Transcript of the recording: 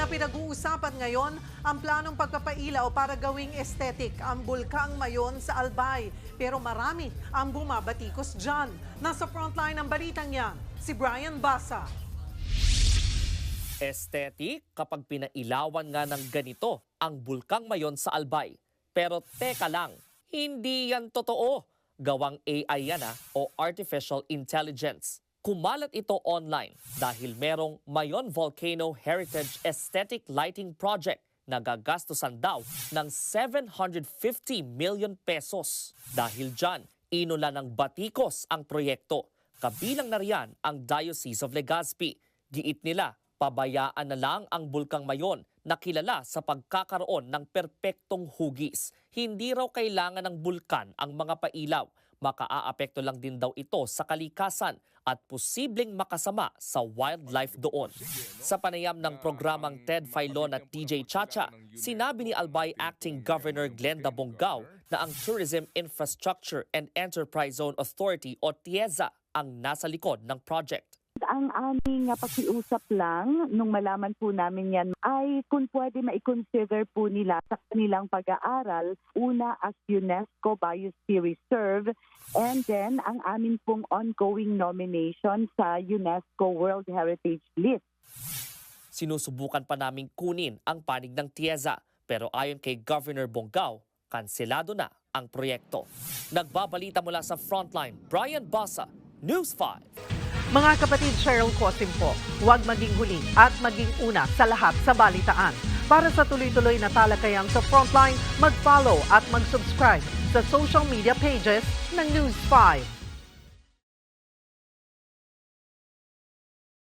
pinag-uusapan ngayon ang planong pagpapailaw para gawing aesthetic ang Bulkang Mayon sa Albay. Pero marami ang bumabatikos dyan. Nasa frontline ng balitang yan, si Brian Basa. Aesthetic kapag pinailawan nga ng ganito ang Bulkang Mayon sa Albay. Pero teka lang, hindi yan totoo. Gawang AI yan o Artificial Intelligence. Kumalat ito online dahil merong Mayon Volcano Heritage Aesthetic Lighting Project na gagastusan daw ng 750 million pesos. Dahil dyan, inula ng batikos ang proyekto. Kabilang na riyan ang Diocese of Legazpi. Giit nila, pabayaan na lang ang Bulkang Mayon na kilala sa pagkakaroon ng perpektong hugis. Hindi raw kailangan ng bulkan ang mga pailaw. Makaaapekto lang din daw ito sa kalikasan at posibleng makasama sa wildlife doon. Sa panayam ng programang Ted Filon at TJ Chacha, sinabi ni Albay Acting Governor Glenda Bongao na ang Tourism Infrastructure and Enterprise Zone Authority o TIEZA ang nasa likod ng project. Ang aming pakiusap lang nung malaman po namin yan ay kung pwede ma-consider po nila sa kanilang pag-aaral, una as UNESCO Biosphere Reserve and then ang amin pong ongoing nomination sa UNESCO World Heritage List. Sinusubukan pa naming kunin ang panig ng TIEZA pero ayon kay Governor Bongao, kanselado na ang proyekto. Nagbabalita mula sa Frontline, Brian Basa, News 5. Mga kapatid, Cheryl Cosim po, huwag maging huli at maging una sa lahat sa balitaan. Para sa tuloy-tuloy na talakayan sa Frontline, mag-follow at mag-subscribe sa social media pages ng News 5.